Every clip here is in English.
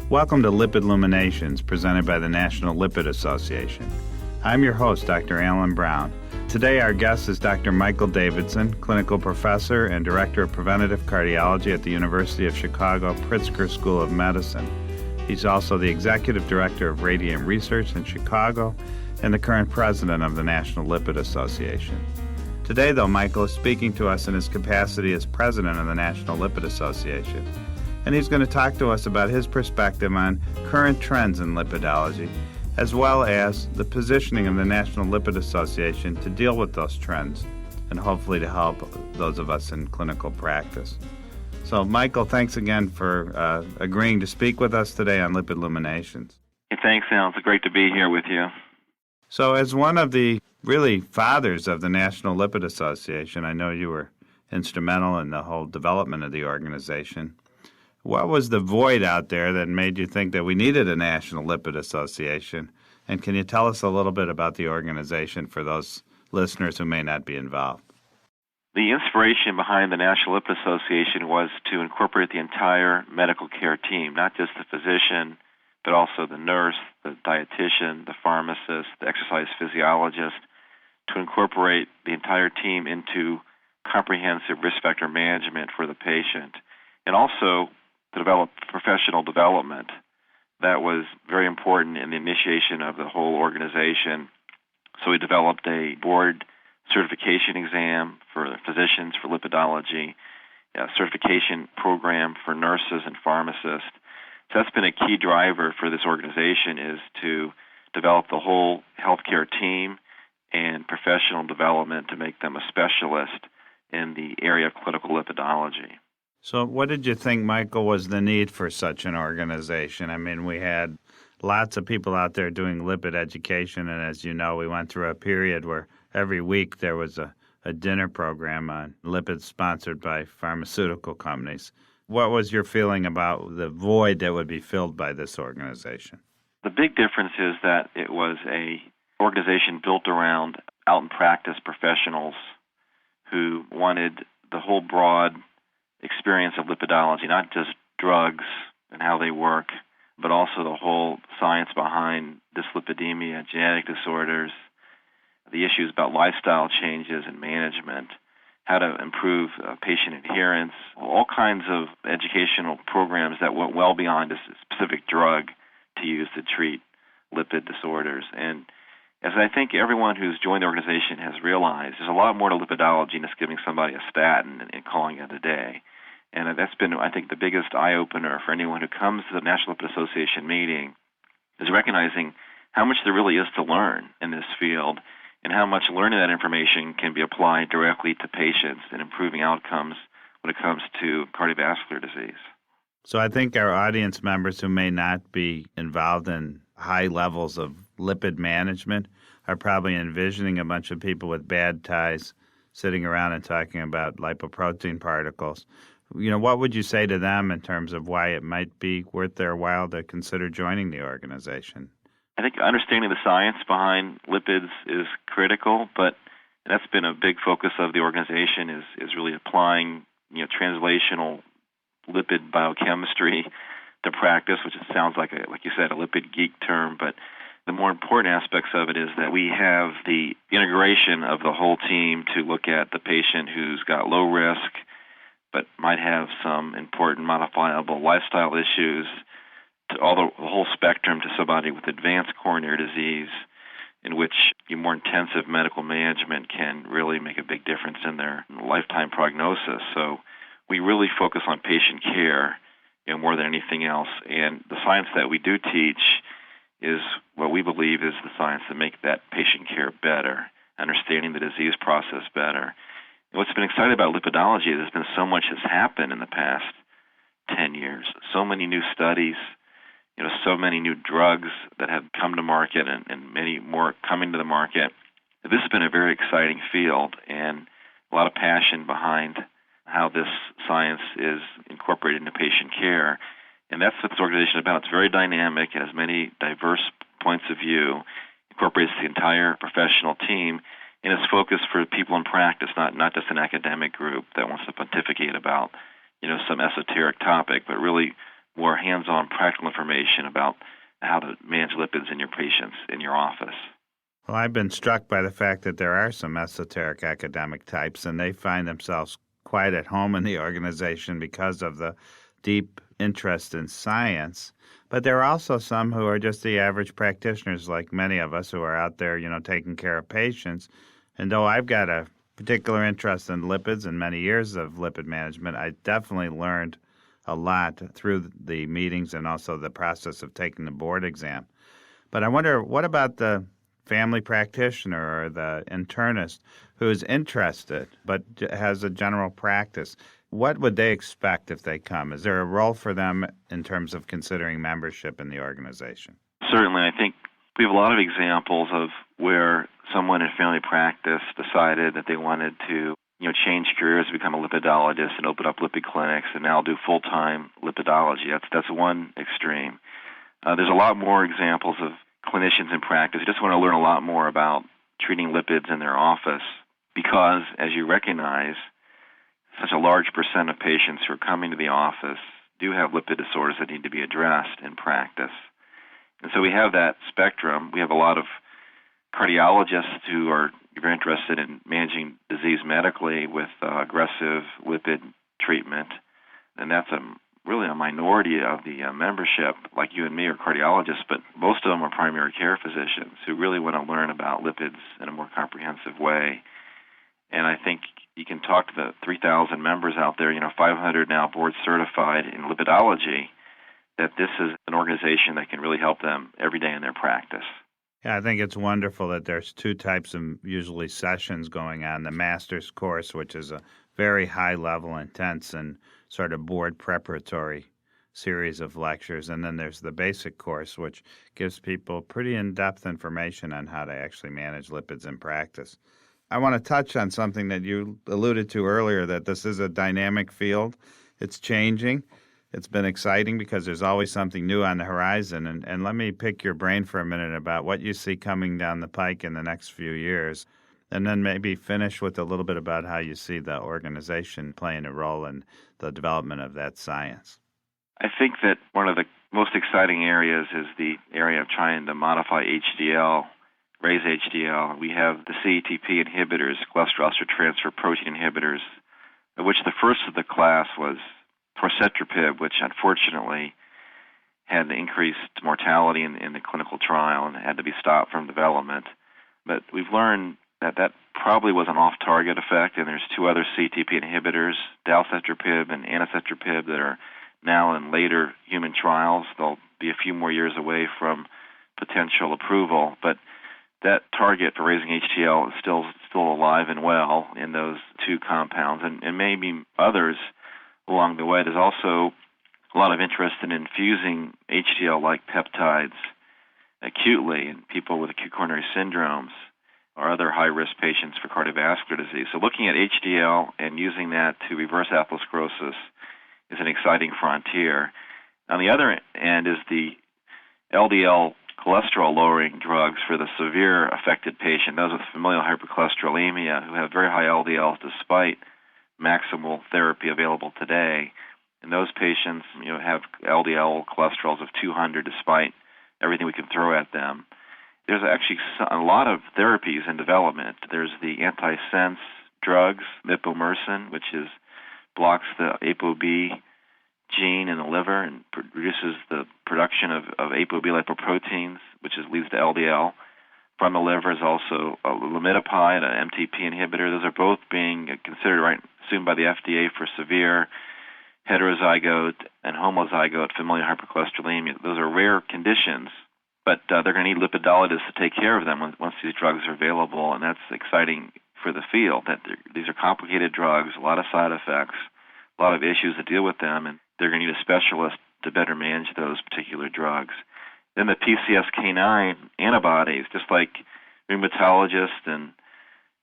Welcome to Lipid Illuminations, presented by the National Lipid Association. I'm your host, Dr. Alan Brown. Today our guest is Dr. Michael Davidson, clinical professor and director of Preventive Cardiology at the University of Chicago Pritzker School of Medicine. He's also the executive director of Radium Research in Chicago and the current president of the National Lipid Association. Today, though, Michael is speaking to us in his capacity as president of the National Lipid Association. And he's going to talk to us about his perspective on current trends in lipidology, as well as the positioning of the National Lipid Association to deal with those trends and hopefully to help those of us in clinical practice. So, Michael, thanks again for agreeing to speak with us today on Lipid Illuminations. Hey, thanks, Al. It's great to be here with you. So, as one of the really fathers of the National Lipid Association, I know you were instrumental in the whole development of the organization. What was the void out there that made you think that we needed a National Lipid Association? And can you tell us a little bit about the organization for those listeners who may not be involved? The inspiration behind the National Lipid Association was to incorporate the entire medical care team, not just the physician, but also the nurse, the dietitian, the pharmacist, the exercise physiologist, to incorporate the entire team into comprehensive risk factor management for the patient, and also to develop professional development. That was very important in the initiation of the whole organization. So we developed a board certification exam for physicians for lipidology, a certification program for nurses and pharmacists. So that's been a key driver for this organization, is to develop the whole healthcare team and professional development to make them a specialist in the area of clinical lipidology. So what did you think, Michael, was the need for such an organization? I mean, we had lots of people out there doing lipid education, and as you know, we went through a period where every week there was a dinner program on lipids sponsored by pharmaceutical companies. What was your feeling about the void that would be filled by this organization? The big difference is that it was an organization built around out-in-practice professionals who wanted the whole broad experience of lipidology, not just drugs and how they work, but also the whole science behind dyslipidemia, genetic disorders, the issues about lifestyle changes and management, how to improve patient adherence, all kinds of educational programs that went well beyond a specific drug to use to treat lipid disorders. And as I think everyone who's joined the organization has realized, there's a lot more to lipidology than just giving somebody a statin and calling it a day. And that's been, I think, the biggest eye-opener for anyone who comes to the National Lipid Association meeting, is recognizing how much there really is to learn in this field and how much learning that information can be applied directly to patients in improving outcomes when it comes to cardiovascular disease. So I think our audience members who may not be involved in high levels of lipid management are probably envisioning a bunch of people with bad ties sitting around and talking about lipoprotein particles. You know, what would you say to them in terms of why it might be worth their while to consider joining the organization? I think understanding the science behind lipids is critical, but that's been a big focus of the organization, is really applying, translational lipid biochemistry to practice, which sounds like you said, a lipid geek term, but the more important aspects of it is that we have the integration of the whole team to look at the patient who's got low risk but might have some important modifiable lifestyle issues, to all the whole spectrum to somebody with advanced coronary disease, in which more intensive medical management can really make a big difference in their lifetime prognosis. So we really focus on patient care, more than anything else. And the science that we do teach is what we believe is the science that make that patient care better, understanding the disease process better. And what's been exciting about lipidology is there's been so much has happened in the past 10 years. So many new studies, so many new drugs that have come to market and many more coming to the market. This has been a very exciting field and a lot of passion behind how this science is incorporated into patient care. And that's what this organization is about. It's very dynamic. It has many diverse points of view, incorporates the entire professional team, and it's focused for people in practice, not just an academic group that wants to pontificate about, some esoteric topic, but really more hands-on practical information about how to manage lipids in your patients in your office. Well, I've been struck by the fact that there are some esoteric academic types, and they find themselves quite at home in the organization because of the deep interest in science. But there are also some who are just the average practitioners, like many of us who are out there, taking care of patients. And though I've got a particular interest in lipids and many years of lipid management, I definitely learned a lot through the meetings and also the process of taking the board exam. But I wonder, what about the family practitioner or the internist who is interested but has a general practice? What would they expect if they come? Is there a role for them in terms of considering membership in the organization? Certainly. I think we have a lot of examples of where someone in family practice decided that they wanted to change careers, become a lipidologist and open up lipid clinics and now do full-time lipidology. That's one extreme. There's a lot more examples of clinicians in practice who just want to learn a lot more about treating lipids in their office because, as you recognize, such a large percent of patients who are coming to the office do have lipid disorders that need to be addressed in practice. And so we have that spectrum. We have a lot of cardiologists who are very interested in managing disease medically with aggressive lipid treatment, and that's really a minority of the membership, like you and me, are cardiologists, but most of them are primary care physicians who really want to learn about lipids in a more comprehensive way. And I think you can talk to the 3,000 members out there, 500 now board certified in lipidology, that this is an organization that can really help them every day in their practice. Yeah, I think it's wonderful that there's two types of usually sessions going on. The master's course, which is a very high-level, intense, and sort of board preparatory series of lectures. And then there's the basic course, which gives people pretty in-depth information on how to actually manage lipids in practice. I want to touch on something that you alluded to earlier, that this is a dynamic field. It's changing. It's been exciting because there's always something new on the horizon. And let me pick your brain for a minute about what you see coming down the pike in the next few years, and then maybe finish with a little bit about how you see the organization playing a role in the development of that science. I think that one of the most exciting areas is the area of trying to modify HDL, raise HDL. We have the CETP inhibitors, cholesterol transfer protein inhibitors, of which the first of the class was torcetrapib, which unfortunately had increased mortality in the clinical trial and had to be stopped from development. But we've learned that probably was an off-target effect, and there's two other CETP inhibitors, dalcetrapib and anacetrapib, that are now in later human trials. They'll be a few more years away from potential approval, but that target for raising HDL is still alive and well in those two compounds, and maybe others along the way. There's also a lot of interest in infusing HDL-like peptides acutely in people with acute coronary syndromes or other high-risk patients for cardiovascular disease. So looking at HDL and using that to reverse atherosclerosis is an exciting frontier. On the other end is the LDL cholesterol-lowering drugs for the severe affected patient, those with familial hypercholesterolemia who have very high LDLs despite maximal therapy available today. And those patients have LDL cholesterols of 200 despite everything we can throw at them. There's actually a lot of therapies in development. There's the antisense drugs, mipomersen, which blocks the ApoB gene in the liver and reduces the production of ApoB lipoproteins, which leads to LDL. From the liver is also a lamidopide, an MTP inhibitor. Those are both being considered right soon by the FDA for severe heterozygote and homozygote familial hypercholesterolemia. Those are rare conditions, but they're going to need lipidologists to take care of them once these drugs are available, and that's exciting for the field. That these are complicated drugs, a lot of side effects, a lot of issues to deal with them, and they're going to need a specialist to better manage those particular drugs. Then the PCSK9 antibodies, just like rheumatologists and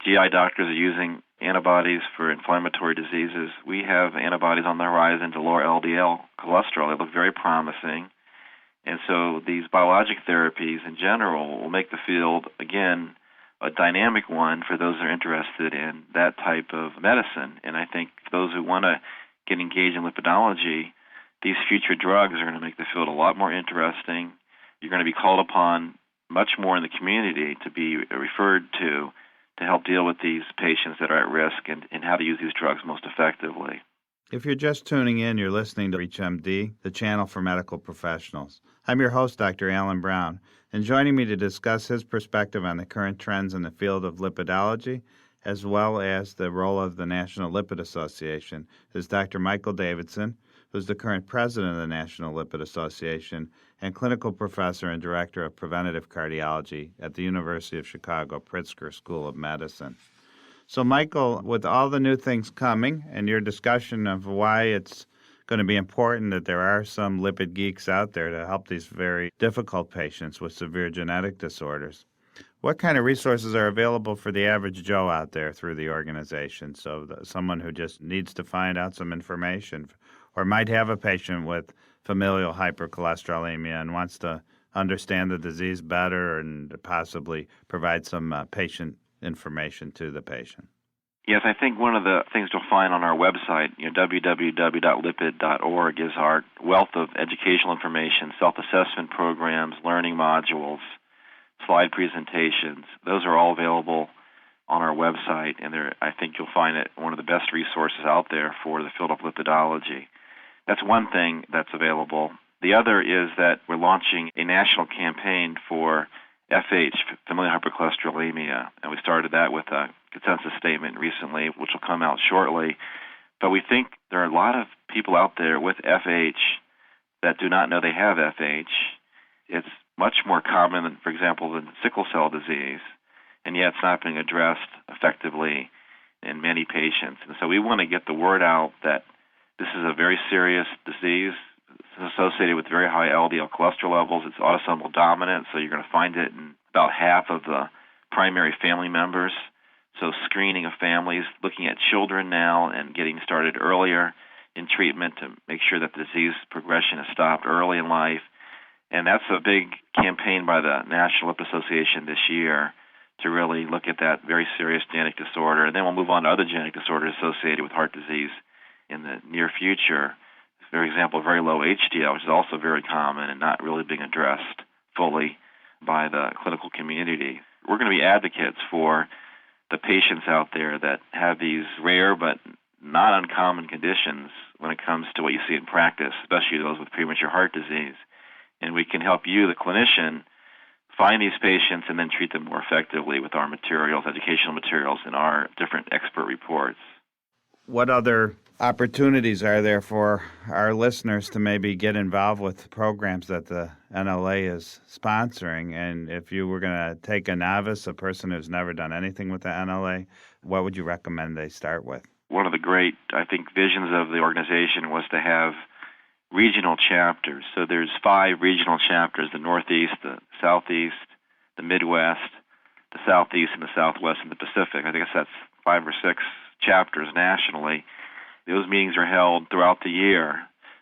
GI doctors are using antibodies for inflammatory diseases, we have antibodies on the horizon to lower LDL cholesterol. They look very promising. And so these biologic therapies in general will make the field, again, a dynamic one for those that are interested in that type of medicine. And I think those who want to get engaged in lipidology these future drugs are going to make the field a lot more interesting. You're going to be called upon much more in the community to be referred to help deal with these patients that are at risk and how to use these drugs most effectively. If you're just tuning in, you're listening to ReachMD, the channel for medical professionals. I'm your host, Dr. Alan Brown, and joining me to discuss his perspective on the current trends in the field of lipidology, as well as the role of the National Lipid Association, is Dr. Michael Davidson, who's the current president of the National Lipid Association and clinical professor and director of Preventive Cardiology at the University of Chicago Pritzker School of Medicine. So, Michael, with all the new things coming and your discussion of why it's going to be important that there are some lipid geeks out there to help these very difficult patients with severe genetic disorders, what kind of resources are available for the average Joe out there through the organization? So someone who just needs to find out some information or might have a patient with familial hypercholesterolemia and wants to understand the disease better and possibly provide some patient information to the patient. Yes, I think one of the things you'll find on our website, www.lipid.org, is our wealth of educational information, self-assessment programs, learning modules, slide presentations. Those are all available on our website, and I think you'll find it one of the best resources out there for the field of lipidology. That's one thing that's available. The other is that we're launching a national campaign for FH, familial hypercholesterolemia, and we started that with a consensus statement recently, which will come out shortly. But we think there are a lot of people out there with FH that do not know they have FH. It's much more common than, for example, than sickle cell disease, and yet it's not being addressed effectively in many patients. And so we want to get the word out that this is a very serious disease. It's associated with very high LDL cholesterol levels. It's autosomal dominant, so you're going to find it in about half of the primary family members. So screening of families, looking at children now and getting started earlier in treatment to make sure that the disease progression is stopped early in life. And that's a big campaign by the National Lipid Association this year to really look at that very serious genetic disorder. And then we'll move on to other genetic disorders associated with heart disease in the near future. For example, very low HDL, which is also very common and not really being addressed fully by the clinical community. We're going to be advocates for the patients out there that have these rare but not uncommon conditions when it comes to what you see in practice, especially those with premature heart disease. And we can help you, the clinician, find these patients and then treat them more effectively with our materials, educational materials, and our different expert reports. What other opportunities are there for our listeners to maybe get involved with programs that the NLA is sponsoring? And if you were going to take a novice, a person who's never done anything with the NLA, what would you recommend they start with? One of the great, I think, visions of the organization was to have regional chapters. So there's 5 regional chapters: the Northeast, the Southeast, the Midwest, the Southeast, and the Southwest, and the Pacific. I think that's 5 or 6 chapters nationally. Those meetings are held throughout the year.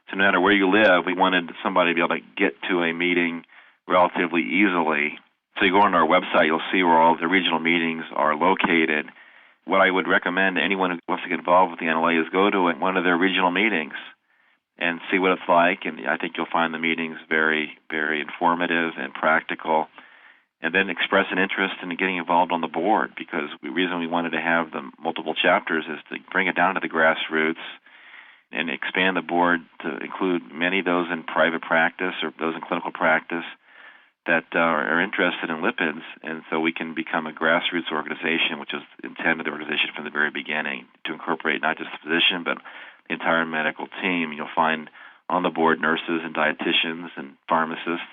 So no matter where you live, we wanted somebody to be able to get to a meeting relatively easily. So you go on our website, you'll see where all the regional meetings are located. What I would recommend to anyone who wants to get involved with the NLA is go to one of their regional meetings and see what it's like. And I think you'll find the meetings very, very informative and practical. And then express an interest in getting involved on the board, because the reason we wanted to have the multiple chapters is to bring it down to the grassroots and expand the board to include many of those in private practice or those in clinical practice that are interested in lipids. And so we can become a grassroots organization, which is the intent of the organization from the very beginning, to incorporate not just the physician but the entire medical team. You'll find on the board nurses and dietitians and pharmacists.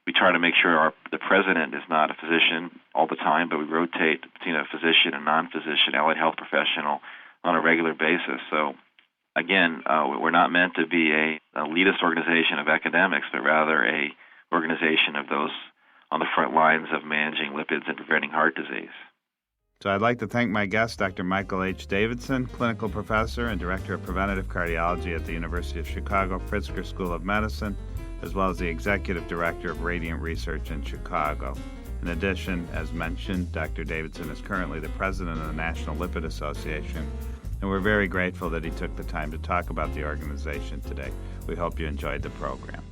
We try to make sure the president is not a physician all the time, but we rotate between a physician and non-physician, allied health professional on a regular basis. So, again, we're not meant to be a elitist organization of academics, but rather a organization of those on the front lines of managing lipids and preventing heart disease. So I'd like to thank my guest, Dr. Michael H. Davidson, clinical professor and director of Preventive Cardiology at the University of Chicago Pritzker School of Medicine, as well as the executive director of Radiant Research in Chicago. In addition, as mentioned, Dr. Davidson is currently the president of the National Lipid Association and we're very grateful that he took the time to talk about the organization today. We hope you enjoyed the program.